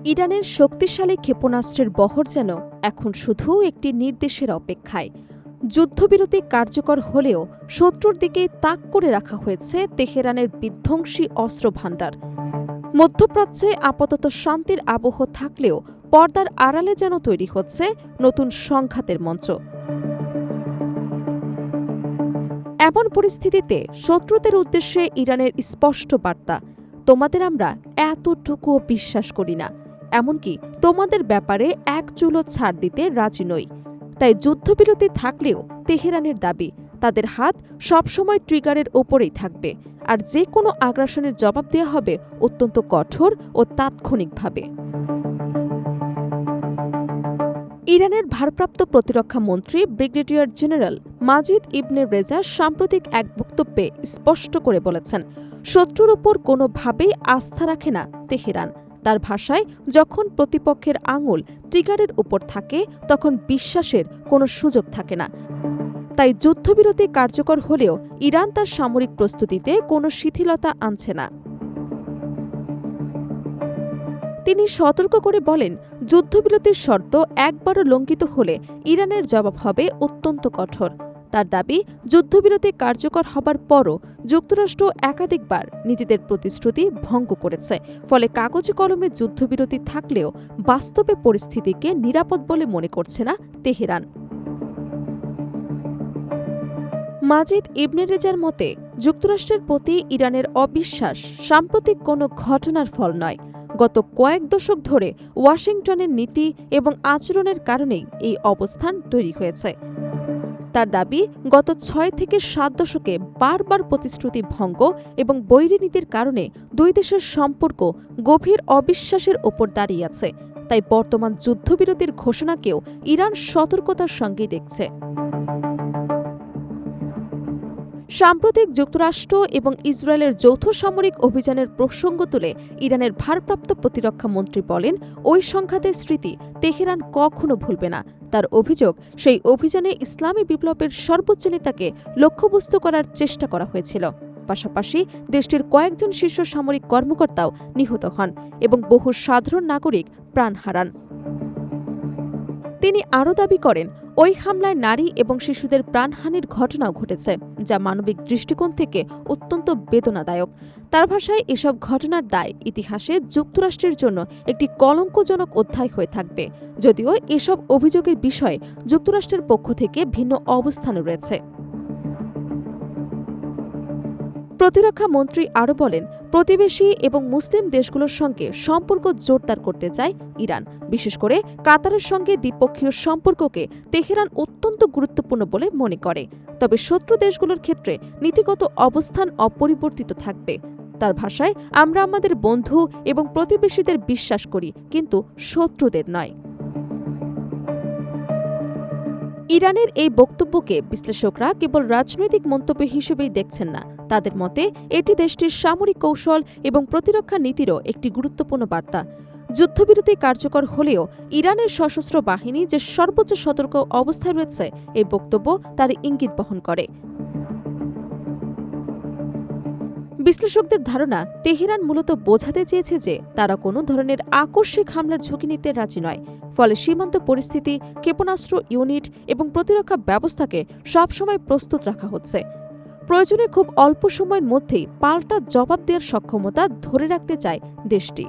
ইরানের শক্তিশালী ক্ষেপণাস্ত্রের বহর যেন এখন শুধু একটি নির্দেশের অপেক্ষায়। যুদ্ধবিরতি কার্যকর হলেও শত্রুর দিকে তাক করে রাখা হয়েছে তেহরানের বিধ্বংসী অস্ত্রভাণ্ডার। মধ্যপ্রাচ্যে আপাতত শান্তির আবহ থাকলেও পর্দার আড়ালে যেন তৈরি হচ্ছে নতুন সংঘাতের মঞ্চ। এমন পরিস্থিতিতে শত্রুদের উদ্দেশ্যে ইরানের স্পষ্ট বার্তা, তোমাদের আমরা এতটুকুও বিশ্বাস করি না, এমনকি তোমাদের ব্যাপারে এক চুলো ছাড় দিতে রাজি নই। তাই যুদ্ধবিরতি থাকলেও তেহরানের দাবি, তাদের হাত সবসময় ট্রিগারের ওপরেই থাকবে, আর যে কোনো আগ্রাসনের জবাব দেওয়া হবে অত্যন্ত কঠোর ও তাৎক্ষণিকভাবে। ইরানের ভারপ্রাপ্ত প্রতিরক্ষা মন্ত্রী ব্রিগেডিয়ার জেনারেল মাজিদ ইবনে রেজা সাম্প্রতিক এক বক্তব্যে স্পষ্ট করে বলেছেন, শত্রুর ওপর কোনোভাবেই আস্থা রাখে না তেহরান। তার ভাষায়, যখন প্রতিপক্ষের আঙুল ট্রিগারের উপর থাকে তখন বিশ্বাসের কোনো সুযোগ থাকে না। তাই যুদ্ধবিরতি কার্যকর হলেও ইরান তার সামরিক প্রস্তুতিতে কোনো শিথিলতা আনছে না। তিনি সতর্ক করে বলেন, যুদ্ধবিরতির শর্ত একবারও লঙ্ঘিত হলে ইরানের জবাব হবে অত্যন্ত কঠোর। তার দাবি, যুদ্ধবিরতি কার্যকর হবার পরও যুক্তরাষ্ট্র একাধিকবার নিজেদের প্রতিশ্রুতি ভঙ্গ করেছে। ফলে কাগজে কলমে যুদ্ধবিরতি থাকলেও বাস্তবে পরিস্থিতিকে নিরাপদ বলে মনে করছে না তেহরান। মাজিদ ইবনে রেজার মতে, যুক্তরাষ্ট্রের প্রতি ইরানের অবিশ্বাস সাম্প্রতিক কোনো ঘটনার ফল নয়। গত কয়েক দশক ধরে ওয়াশিংটনের নীতি এবং আচরণের কারণেই এই অবস্থান তৈরি হয়েছে। তার দাবি, গত ৬ থেকে ৭ দশকে বারবার প্রতিশ্রুতি ভঙ্গ এবং বৈরী নীতির কারণে দুই দেশের সম্পর্ক গভীর অবিশ্বাসের ওপর দাঁড়িয়ে আছে। তাই বর্তমান যুদ্ধবিরতির ঘোষণাকেও ইরান সতর্কতার সঙ্গেই দেখছে। সাম্প্রতিক যুক্তরাষ্ট্র এবং ইসরায়েলের যৌথ সামরিক অভিযানের প্রসঙ্গ তুলে ইরানের ভারপ্রাপ্ত প্রতিরক্ষা মন্ত্রী বলেন, ওই সংঘাতের স্মৃতি তেহরান কখনো ভুলবে না। তার অভিযোগ, সেই অভিযানে ইসলামী বিপ্লবের সর্বোচ্চ নেতাকে লক্ষ্যবস্তু করার চেষ্টা করা হয়েছিল। পাশাপাশি দেশটির কয়েকজন শীর্ষ সামরিক কর্মকর্তাও নিহত হন এবং বহু সাধারণ নাগরিক প্রাণ হারান। তিনি আরও দাবি করেন, ওই হামলায় নারী এবং শিশুদের প্রাণহানির ঘটনাও ঘটেছে, যা মানবিক দৃষ্টিকোণ থেকে অত্যন্ত বেদনাদায়ক। তার ভাষায়, এসব ঘটনার দায় ইতিহাসে যুক্তরাষ্ট্রের জন্য একটি কলঙ্কজনক অধ্যায় হয়ে থাকবে। যদিও এসব অভিযোগের বিষয়ে যুক্তরাষ্ট্রের পক্ষ থেকে ভিন্ন অবস্থানও রয়েছে। প্রতিরক্ষা মন্ত্রী আরও বলেন, প্রতিবেশী এবং মুসলিম দেশগুলোর সঙ্গে সম্পর্ক জোরদার করতে চায় ইরান। বিশেষ করে কাতারের সঙ্গে দ্বিপক্ষীয় সম্পর্ককে তেহরান অত্যন্ত গুরুত্বপূর্ণ বলে মনে করে। তবে শত্রু দেশগুলোর ক্ষেত্রে নীতিগত অবস্থান অপরিবর্তিত থাকবে। তার ভাষায়, আমরা আমাদের বন্ধু এবং প্রতিবেশীদের বিশ্বাস করি, কিন্তু শত্রুদের নয়। ইরানের এই বক্তব্যকে বিশ্লেষকরা কেবল রাজনৈতিক মন্তব্য হিসেবেই দেখছেন না। তাদের মতে, এটি দেশটির সামরিক কৌশল এবং প্রতিরক্ষা নীতিরও একটি গুরুত্বপূর্ণ বার্তা। যুদ্ধবিরতি কার্যকর হলেও ইরানের সশস্ত্র বাহিনী যে সর্বোচ্চ সতর্ক অবস্থায় রয়েছে, এই বক্তব্য তার ইঙ্গিত বহন করে। বিশ্লেষকদের ধারণা, তেহরান মূলত বোঝাতে চেয়েছে যে তারা কোনো ধরনের আকস্মিক হামলার ঝুঁকি নিতে রাজি নয়। ফলে সীমান্ত পরিস্থিতি, ক্ষেপণাস্ত্র ইউনিট এবং প্রতিরক্ষা ব্যবস্থাকে সবসময় প্রস্তুত রাখা হচ্ছে। প্রয়োজনে খুব অল্প সময়ের মধ্যেই পাল্টা জবাব দেওয়ার সক্ষমতা ধরে রাখতে চায় দেশটি।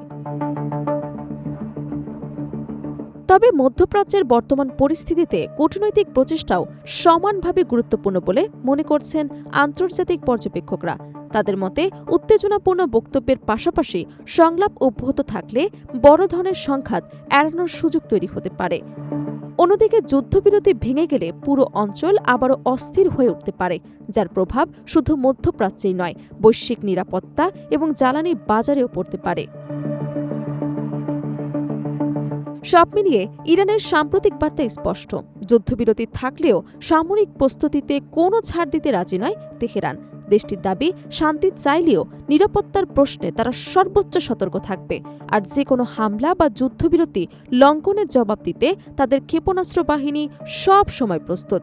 তবে মধ্যপ্রাচ্যের বর্তমান পরিস্থিতিতে কূটনৈতিক প্রচেষ্টাও সমানভাবে গুরুত্বপূর্ণ বলে মনে করছেন আন্তর্জাতিক পর্যবেক্ষকরা। তাদের মতে, উত্তেজনাপূর্ণ বক্তব্যের পাশাপাশি সংলাপ অব্যাহত থাকলে বড় ধরনের সংঘাত এড়ানোর সুযোগ তৈরি হতে পারে। অন্যদিকে যুদ্ধবিরতি ভেঙে গেলে পুরো অঞ্চল আবারও অস্থির হয়ে উঠতে পারে, যার প্রভাব শুধু মধ্যপ্রাচ্যেই নয়, বৈশ্বিক নিরাপত্তা এবং জ্বালানি বাজারেও পড়তে পারে। সব মিলিয়ে ইরানের সাম্প্রতিক বার্তা স্পষ্ট, যুদ্ধবিরতি থাকলেও সামরিক প্রস্তুতিতে কোনো ছাড় দিতে রাজি নয় তেহরান। দেশটির দাবি, শান্তি চাইলেও নিরাপত্তার প্রশ্নে তারা সর্বোচ্চ সতর্ক থাকবে, আর যে কোনো হামলা বা যুদ্ধবিরতি লঙ্ঘনের জবাব দিতে তাদের ক্ষেপণাস্ত্র বাহিনী সব সময় প্রস্তুত।